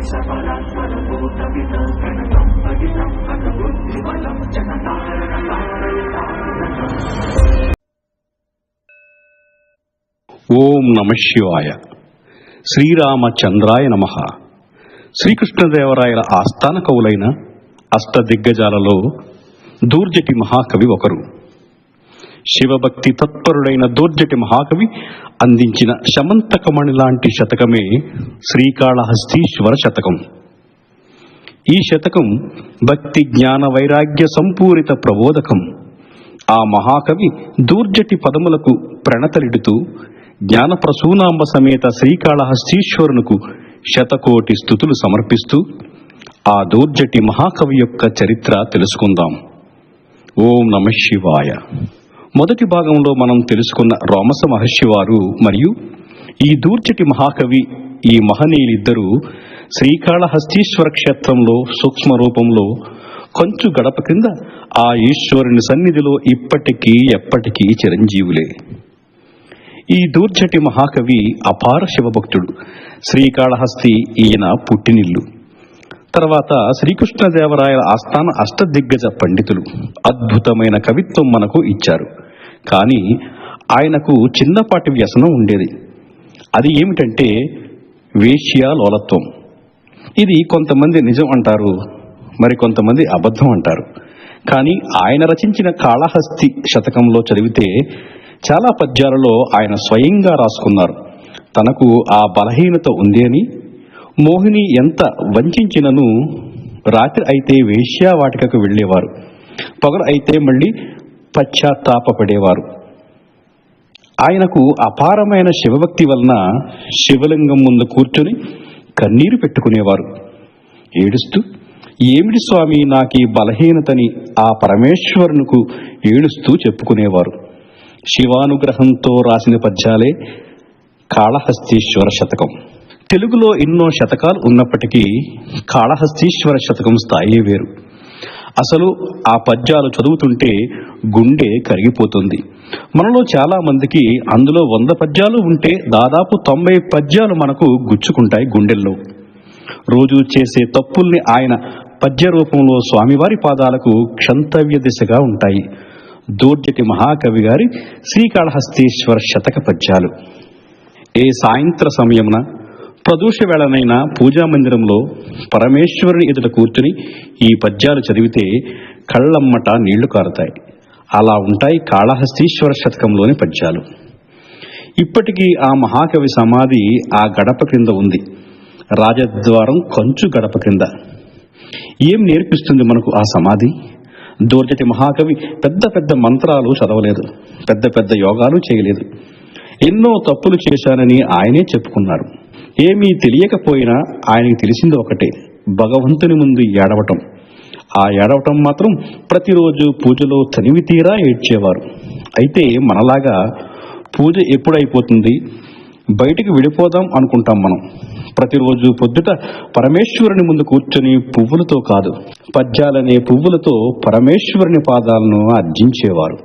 ఓం నమః శివాయ. శ్రీరామచంద్రాయ నమః. శ్రీకృష్ణదేవరాయల ఆస్థాన కవులైన అష్టదిగ్గజాలలో దూర్జటి మహాకవి ఒకరు. శివభక్తి తత్పరుడైన దూర్జటి మహాకవి అందించిన శమంతకమణి లాంటి శతకమే శ్రీకాళహస్తీశ్వర శతకం. ఈ శతకం భక్తి జ్ఞాన వైరాగ్య సంపూరిత ప్రబోధకం. ఆ మహాకవి దూర్జటి పదములకు ప్రణతలిడుతూ జ్ఞానప్రసూనాంబ సమేత శ్రీకాళహస్తీశ్వరునకు శతకోటి స్తుతులు సమర్పిస్తూ ఆ దూర్జటి మహాకవి యొక్క చరిత్ర తెలుసుకుందాం. ఓం నమః శివాయ. మొదటి భాగంలో మనం తెలుసుకున్న రోమస మహర్షి వారు మరియు ఈ దూర్జటి మహాకవి, ఈ మహనీయులిద్దరూ శ్రీకాళహస్తీశ్వర క్షేత్రంలో సూక్ష్మ రూపంలో కొంచు గడప క్రింద ఆ ఈశ్వరుని సన్నిధిలో ఇప్పటికీ ఎప్పటికీ చిరంజీవులే. ఈ దూర్జటి మహాకవి అపార శివభక్తుడు. శ్రీకాళహస్తి ఈయన పుట్టినిల్లు. తర్వాత శ్రీకృష్ణదేవరాయల ఆస్థాన అష్టదిగ్గజ పండితులు అద్భుతమైన కవిత్వం మనకు ఇచ్చారు. కానీ ఆయనకు చిన్నపాటి వ్యసనం ఉండేది. అది ఏమిటంటే వేశ్యాలోలత్వం. ఇది కొంతమంది నిజం అంటారు, మరి కొంతమంది అబద్ధం అంటారు. కానీ ఆయన రచించిన కాళహస్తి శతకంలో చదివితే చాలా పద్యాలలో ఆయన స్వయంగా రాసుకున్నారు. తనకు ఆ బలహీనత ఉంది అని, మోహిని ఎంత వంచినను రాత్రి అయితే వేశ్యావాటికకు వెళ్ళేవారు, పగలు అయితే మళ్ళీ పశ్చాత్తాపపడేవారు. ఆయనకు అపారమైన శివభక్తి వలన శివలింగం ముందు కూర్చొని కన్నీరు పెట్టుకునేవారు. ఏడుస్తూ, ఏమిటి స్వామి నాకీ బలహీనతని ఆ పరమేశ్వరునికి ఏడుస్తూ చెప్పుకునేవారు. శివానుగ్రహంతో రాసిన పద్యాలే కాళహస్తీశ్వర శతకం. తెలుగులో ఎన్నో శతకాలు ఉన్నప్పటికీ కాళహస్తీశ్వర శతకం స్థాయి వేరు. అసలు ఆ పద్యాలు చదువుతుంటే గుండె కరిగిపోతుంది. మనలో చాలా మందికి అందులో 100 పద్యాలు ఉంటే దాదాపు 90 పద్యాలు మనకు గుచ్చుకుంటాయి గుండెల్లో. రోజు చేసే తప్పుల్ని ఆయన పద్య రూపంలో స్వామివారి పాదాలకు క్షంతవ్య దిశగా ఉంటాయి. దూర్జటి మహాకవి గారి శ్రీకాళహస్తీశ్వర శతక పద్యాలు. ఏ సాయంత్ర సమయమున ప్రదోష వేళనైనా పూజామందిరంలో పరమేశ్వరుని ఎదుట కూర్చుని ఈ పద్యాలు చదివితే కళ్ళమ్మట నీళ్లు కారుతాయి. అలా ఉంటాయి కాళహస్తీశ్వర శతకంలోని పద్యాలు. ఇప్పటికీ ఆ మహాకవి సమాధి ఆ గడప క్రింద ఉంది. రాజద్వారం కంచు గడప క్రింద. ఏం నేర్పిస్తుంది మనకు ఆ సమాధి? దూర్జటి మహాకవి పెద్ద పెద్ద మంత్రాలు చదవలేదు, పెద్ద పెద్ద యోగాలు చేయలేదు. ఎన్నో తప్పులు చేశానని ఆయనే చెప్పుకున్నారు. ఏమీ తెలియకపోయినా ఆయనకి తెలిసింది ఒకటే, భగవంతుని ముందు ఏడవటం. ఆ ఏడవటం మాత్రం ప్రతిరోజు పూజలో తనివి తీరా ఏడ్చేవారు. అయితే మనలాగా పూజ ఎప్పుడైపోతుంది, బయటికి విడిపోదాం అనుకుంటాం మనం. ప్రతిరోజు పొద్దుట పరమేశ్వరుని ముందు కూర్చొని పువ్వులతో కాదు, పద్యాలనే పువ్వులతో పరమేశ్వరుని పాదాలను అర్జించేవారు.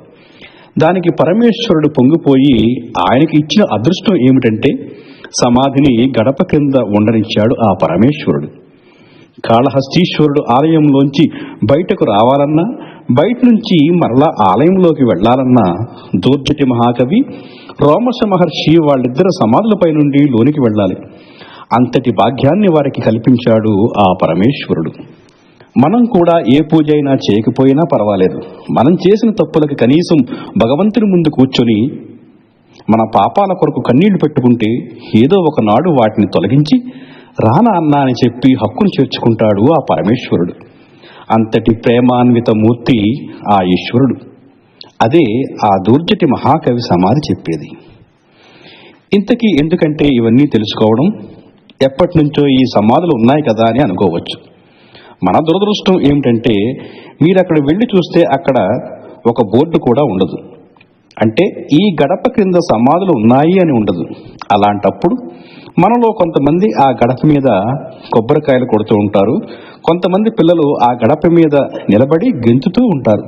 దానికి పరమేశ్వరుడు పొంగిపోయి ఆయనకి ఇచ్చిన అదృష్టం ఏమిటంటే సమాధిని గడప కింద ఉండనిచ్చాడు ఆ పరమేశ్వరుడు. కాళహస్తీశ్వరుడు ఆలయంలోంచి బయటకు రావాలన్నా, బయట నుంచి మరలా ఆలయంలోకి వెళ్లాలన్నా దూర్జటి మహాకవి, రోమస మహర్షి వాళ్ళిద్దరు సమాధులపై నుండి లోనికి వెళ్ళాలి. అంతటి భాగ్యాన్ని వారికి కల్పించాడు ఆ పరమేశ్వరుడు. మనం కూడా ఏ పూజ అయినా చేయకపోయినా పర్వాలేదు, మనం చేసిన తప్పులకు కనీసం భగవంతుని ముందు కూర్చొని మన పాపాల కొరకు కన్నీళ్లు పెట్టుకుంటే ఏదో ఒకనాడు వాటిని తొలగించి రానా అన్నా అని చెప్పి హక్కును చేర్చుకుంటాడు ఆ పరమేశ్వరుడు. అంతటి ప్రేమాన్విత మూర్తి ఆ ఈశ్వరుడు. అదే ఆ దూర్జటి మహాకవి సమాధి చెప్పేది. ఇంతకీ ఎందుకంటే ఇవన్నీ తెలుసుకోవడం? ఎప్పటి నుంచో ఈ సమాధులు ఉన్నాయి కదా అని అనుకోవచ్చు. మన దురదృష్టం ఏమిటంటే మీరు అక్కడ వెళ్ళి చూస్తే అక్కడ ఒక బోర్డు కూడా ఉండదు. అంటే ఈ గడప క్రింద సమాధులు ఉన్నాయి అని ఉండదు. అలాంటప్పుడు మనలో కొంతమంది ఆ గడప మీద కొబ్బరికాయలు కొడుతూ ఉంటారు. కొంతమంది పిల్లలు ఆ గడప మీద నిలబడి గెంతుతూ ఉంటారు,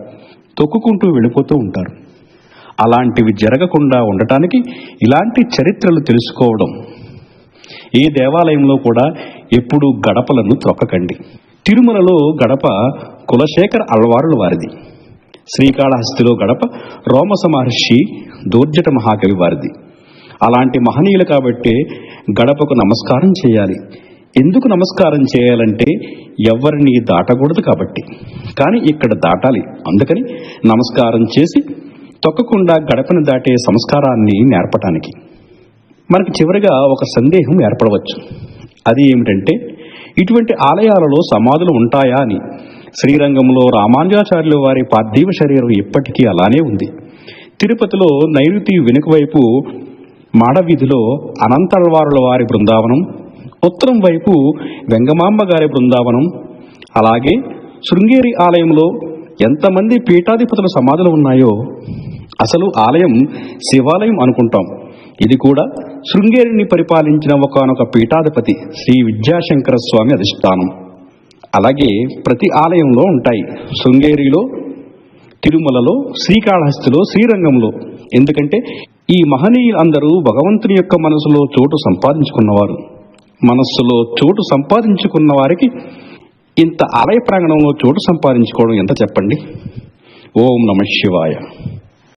తొక్కుకుంటూ వెళ్ళిపోతూ ఉంటారు. అలాంటివి జరగకుండా ఉండటానికి ఇలాంటి చరిత్రలు తెలుసుకోవడం. ఏ దేవాలయంలో కూడా ఎప్పుడూ గడపలను త్రొక్కకండి. తిరుమలలో గడప కులశేఖర అల్వారుల వారిది. శ్రీకాళహస్తిలో గడప రోమస మహర్షి దూర్జట మహాకవి వారిది. అలాంటి మహనీయులు కాబట్టే గడపకు నమస్కారం చేయాలి. ఎందుకు నమస్కారం చేయాలంటే ఎవరిని దాటకూడదు కాబట్టి. కానీ ఇక్కడ దాటాలి. అందుకని నమస్కారం చేసి తొక్కకుండా గడపను దాటే సంస్కారాన్ని నేర్పటానికి. మనకి చివరిగా ఒక సందేహం ఏర్పడవచ్చు. అది ఏమిటంటే, ఇటువంటి ఆలయాలలో సమాధులు ఉంటాయా అని. శ్రీరంగంలో రామానుజాచార్యుల వారి పార్థివ శరీరం ఇప్పటికీ అలానే ఉంది. తిరుపతిలో నైరుతి వెనుక వైపు మాడవీధిలో అనంతల్వారుల వారి బృందావనం, ఉత్తరం వైపు వెంగమాంబ గారి బృందావనం, అలాగే శృంగేరి ఆలయంలో ఎంతమంది పీఠాధిపతుల సమాధులు ఉన్నాయో. అసలు ఆలయం శివాలయం అనుకుంటాం. ఇది కూడా శృంగేరిని పరిపాలించిన ఒకానొక పీఠాధిపతి శ్రీ విద్యాశంకర స్వామి అధిష్టానం. అలాగే ప్రతి ఆలయంలో ఉంటాయి. శృంగేరిలో, తిరుమలలో, శ్రీకాళహస్తిలో, శ్రీరంగంలో. ఎందుకంటే ఈ మహనీయులందరూ భగవంతుని యొక్క మనసులో చోటు సంపాదించుకున్నవారు. మనస్సులో చోటు సంపాదించుకున్న వారికి ఇంత ఆలయ ప్రాంగణంలో చోటు సంపాదించుకోవడం ఎంత చెప్పండి. ఓం నమః శివాయ.